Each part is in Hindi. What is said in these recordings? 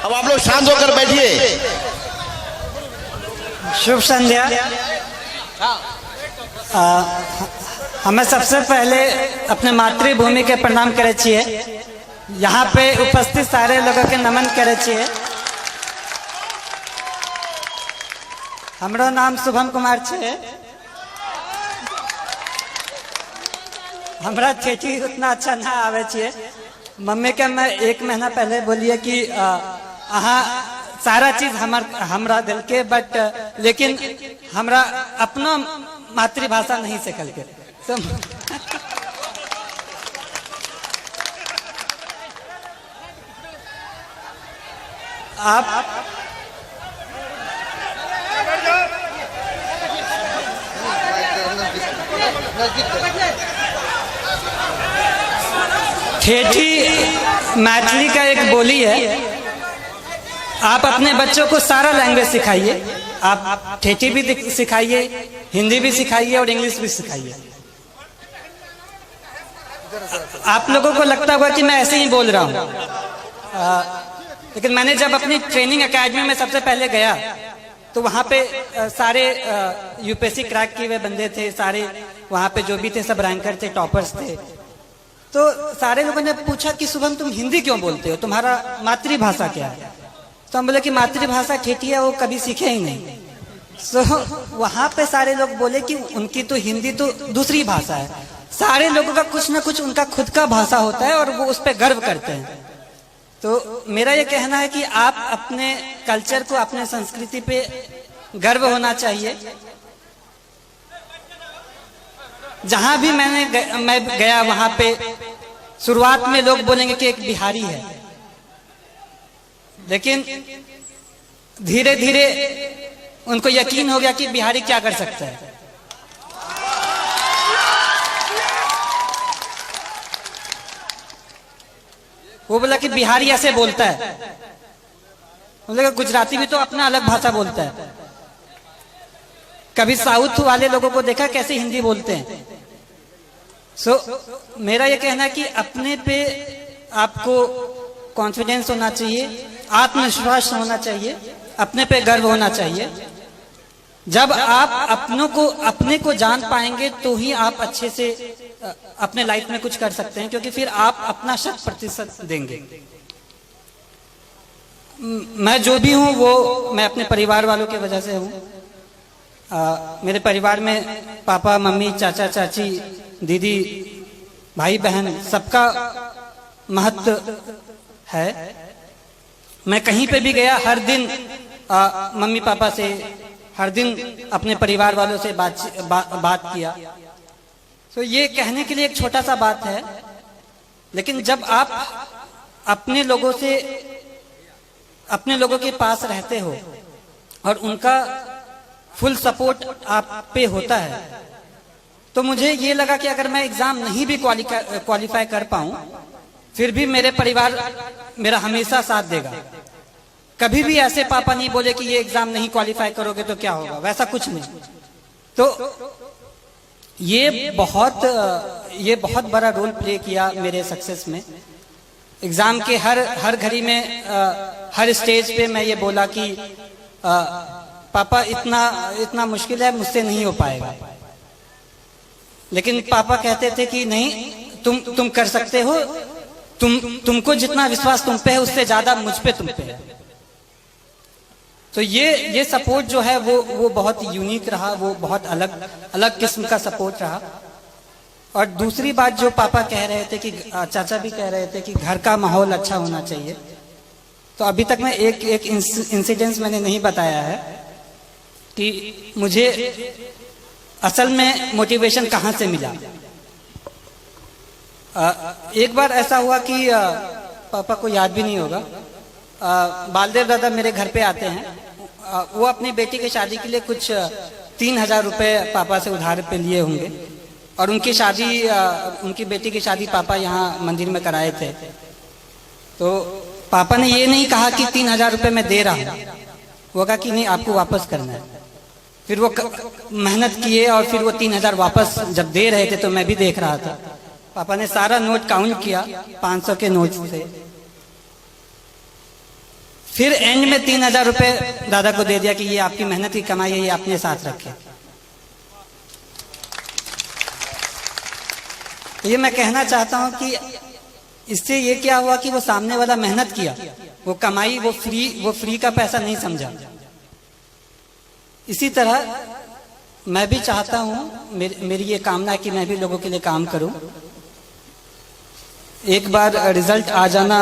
अब आप लोग शांत होकर बैठिए। शुभ संध्या। हमें सबसे पहले अपने मातृभूमि के प्रणाम करे छिए। यहाँ पे उपस्थित सारे लोगों के नमन करे छिए। हमरो नाम शुभम कुमार छे। हमरा ठेठी उतना अच्छा ना आवे छिए। मम्मी के मैं 1 महीना पहले बोलिए कि अहाँ सारा चीज हमरा दिल के, बट लेकिन हमरा अपना मातृभाषा नहीं सीखल के। आप ठेठी मैथिली का एक बोली है। आप अपने बच्चों को सारा लैंग्वेज सिखाइए। आप ठेठी भी सिखाइए, हिंदी भी सिखाइए और इंग्लिश भी सिखाइए। आप लोगों को लगता होगा कि मैं ऐसे ही बोल रहा हूँ, लेकिन मैंने जब अपनी ट्रेनिंग एकेडमी में सबसे पहले गया तो वहाँ पे सारे यूपीएससी क्रैक किए हुए बंदे थे। सारे वहाँ पे जो भी थे सब रैंकर थे, टॉपर्स थे। तो सारे लोगों ने पूछा कि शुभम तुम हिंदी क्यों बोलते हो, तुम्हारा मातृभाषा क्या है? तो हम बोले कि मातृभाषा ठेठी है, वो कभी सीखे ही नहीं। सो वहाँ पे सारे लोग बोले कि उनकी तो हिंदी तो दूसरी भाषा है। सारे लोगों का कुछ ना कुछ उनका खुद का भाषा होता है और वो उस पर गर्व करते हैं। तो मेरा ये कहना है कि आप अपने कल्चर को, अपने संस्कृति पे गर्व होना चाहिए। जहां भी मैं गया वहां पे शुरुआत में लोग बोलेंगे कि एक बिहारी है, लेकिन धीरे धीरे उनको यकीन हो गया कि बिहारी क्या कर सकता है। वो बोला कि बिहारी ऐसे बोलता है। बोले गुजराती भी तो अपना अलग भाषा बोलता है। कभी साउथ वाले लोगों को देखा कैसे हिंदी बोलते हैं। मेरा ये कहना है कि अपने पे आपको कॉन्फिडेंस होना चाहिए, आत्मविश्वास होना चाहिए, अपने पे गर्व होना चाहिए। जब आप अपने को जान पाएंगे तो ही आप अच्छे से अपने लाइफ में कुछ कर सकते हैं, क्योंकि फिर आप अपना 100% देंगे। मैं जो भी हूँ वो मैं अपने परिवार वालों की वजह से हूँ। मेरे परिवार में पापा, मम्मी, चाचा, चाची, दीदी, भाई, बहन, सबका महत्व है। मैं कहीं पे भी गया, हर दिन मम्मी पापा से, हर दिन अपने परिवार वालों से बात किया। तो ये कहने के लिए एक छोटा सा बात है, लेकिन जब आप अपने लोगों के पास रहते हो और उनका फुल सपोर्ट आप पे होता है, तो मुझे ये लगा कि अगर मैं एग्जाम नहीं भी क्वालिफाई कर पाऊं, फिर भी मेरे परिवार मेरा हमेशा साथ देगा। कभी भी ऐसे पापा नहीं बोले कि ये एग्जाम नहीं क्वालिफाई करोगे तो क्या होगा, वैसा कुछ नहीं। तो ये बहुत बड़ा रोल प्ले किया मेरे सक्सेस में। एग्जाम के हर घड़ी में, हर स्टेज पे मैं ये बोला कि पापा इतना मुश्किल है, मुझसे नहीं हो पाएगा। लेकिन पापा कहते थे कि नहीं, तुम कर सकते हो। तुमको जितना विश्वास तुम पे है उससे ज्यादा मुझ पे तुम पे है। तो ये सपोर्ट जो है वो बहुत यूनिक रहा, वो बहुत अलग किस्म का सपोर्ट रहा। और दूसरी बात जो पापा कह रहे थे कि चाचा भी कह रहे थे कि घर का माहौल अच्छा होना चाहिए। तो अभी तक मैं एक इंसिडेंस मैंने नहीं बताया है कि मुझे असल में मोटिवेशन कहाँ से मिला। एक बार ऐसा हुआ कि पापा को याद भी नहीं होगा, बालदेव दादा मेरे घर पे आते हैं। वो अपनी बेटी की शादी के लिए कुछ 3000 रुपए पापा से उधार पे लिए होंगे, और उनकी बेटी की शादी पापा यहाँ मंदिर में कराए थे। तो पापा ने ये नहीं कहा कि 3000 रुपए मैं दे रहा हूँ, वो कहा कि नहीं, आपको वापस करना है। फिर वो मेहनत किए और फिर वो 3000 वापस जब दे रहे थे तो मैं भी देख रहा था। पापा ने सारा नोट काउंट किया 500 के नोट से, फिर एंड में 3,000 रुपए दादा को दे दिया कि ये आपकी मेहनत की कमाई है, ये अपने साथ रखे। ये मैं कहना चाहता हूं कि इससे ये क्या हुआ कि वो सामने वाला मेहनत किया, वो कमाई, वो फ्री का पैसा नहीं समझा। इसी तरह मैं भी चाहता हूं, मेरी ये कामना है कि मैं भी लोगों के लिए काम करूं। एक बार रिजल्ट आ जाना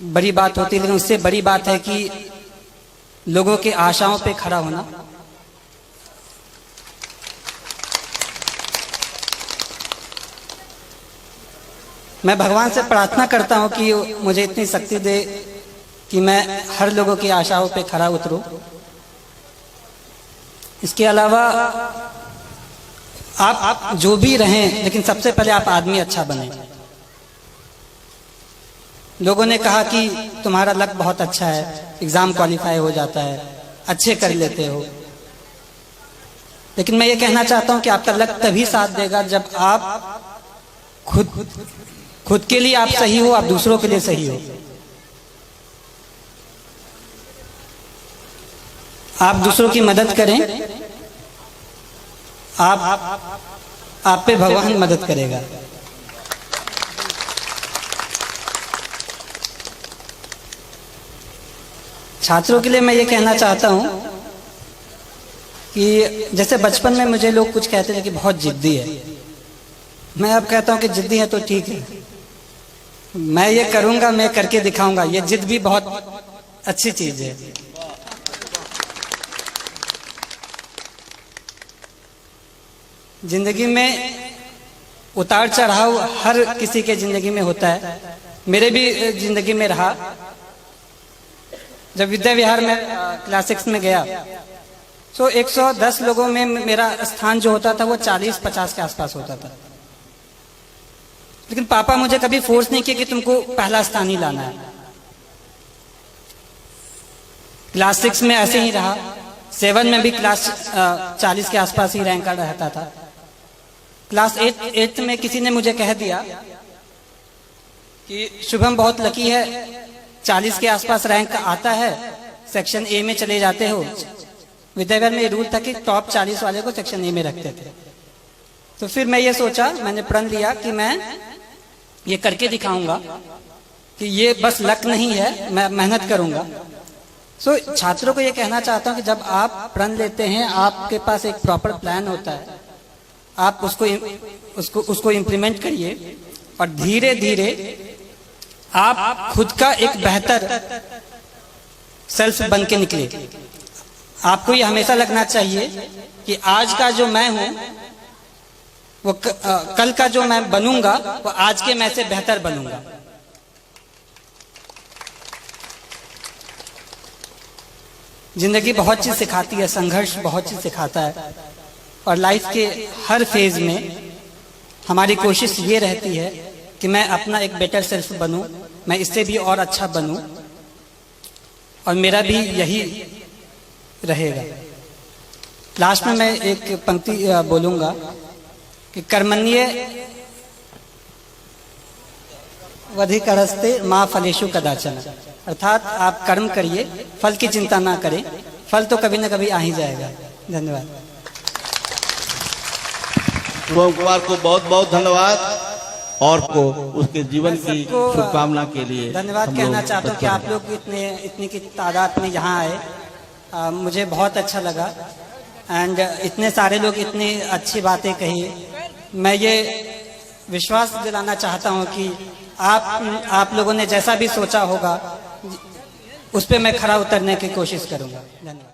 बड़ी बात होती है, लेकिन उससे बड़ी बात है कि लोगों के आशाओं पे खड़ा होना। मैं भगवान से प्रार्थना करता हूं कि मुझे इतनी शक्ति दे कि मैं हर लोगों की आशाओं पे खड़ा उतरूं। इसके अलावा आप जो भी रहें, लेकिन सबसे पहले आप आदमी अच्छा बने। लोगों ने कहा कि तुम्हारा लक बहुत अच्छा है, एग्जाम क्वालिफाई हो जाता है, अच्छे कर लेते हो, लेकिन मैं ये कहना चाहता हूं कि आपका लक तभी साथ देगा जब आप खुद के लिए आप सही हो, आप दूसरों के लिए सही हो। आप दूसरों की मदद करें, आप पे भगवान मदद करेगा। छात्रों के लिए मैं ये कहना चाहता हूं कि जैसे बचपन में मुझे लोग कुछ कहते थे कि बहुत जिद्दी है, मैं अब कहता हूं कि जिद्दी है तो ठीक है, मैं ये करूंगा, मैं करके दिखाऊंगा। ये जिद भी बहुत अच्छी चीज है। जिंदगी में उतार चढ़ाव हर किसी के जिंदगी में होता है, मेरे भी जिंदगी में रहा। जब विद्या विहार में क्लास 6 में गया तो 110 लोगों में मेरा स्थान जो होता था वो 40-50 के आसपास होता था, लेकिन पापा मुझे कभी फोर्स नहीं किया कि तुमको पहला स्थान ही लाना है। क्लास 6 में ऐसे ही रहा, 7 में भी क्लास 40 के आसपास ही रैंक रहता था। क्लास 8 में किसी ने मुझे कह दिया कि शुभम बहुत लकी है, 40 के आसपास रैंक आता है, सेक्शन ए में चले जाते हो। विद्याविहार में रूल था कि टॉप 40 वाले को सेक्शन ए में रखते थे। तो फिर मैं ये सोचा, मैंने प्रण लिया कि मैं ये करके दिखाऊंगा कि ये बस लक नहीं है, मैं मेहनत करूंगा। छात्रों को ये कहना चाहता हूं कि जब आप प्रण लेते हैं, आपके पास एक प्रॉपर प्लान होता है, आप उसको इम्प्लीमेंट करिए और धीरे धीरे आप खुद का एक बेहतर सेल्फ बन के निकले। आपको ये हमेशा लगना चाहिए कि आज का जो मैं हूं वो कल का जो मैं बनूंगा वो आज के मैं से बेहतर बनूंगा। जिंदगी बहुत चीज सिखाती है, संघर्ष बहुत चीज सिखाता है, और लाइफ के हर फेज में हमारी कोशिश ये रहती है कि मैं अपना एक बेटर सेल्फ बनूं, मैं इससे भी और अच्छा बनूं, और मेरा भी यही रहेगा। लास्ट में मैं एक पंक्ति बोलूंगा कि कर्मण्ये वधिकरस्ते मां फलेषु कदाचन, अर्थात आप कर्म करिए, फल की चिंता ना करें, फल तो कभी ना कभी आ ही जाएगा। धन्यवाद। शुभम कुमार को बहुत बहुत धन्यवाद और को उसके जीवन की शुभकामना के लिए धन्यवाद कहना चाहता हूँ कि आप लोग इतनी की तादाद में यहाँ आए, मुझे बहुत अच्छा लगा। एंड इतने सारे लोग इतनी अच्छी बातें कही। मैं ये विश्वास दिलाना चाहता हूँ कि आप लोगों ने जैसा भी सोचा होगा उस पर मैं खरा उतरने की कोशिश करूँगा। धन्यवाद।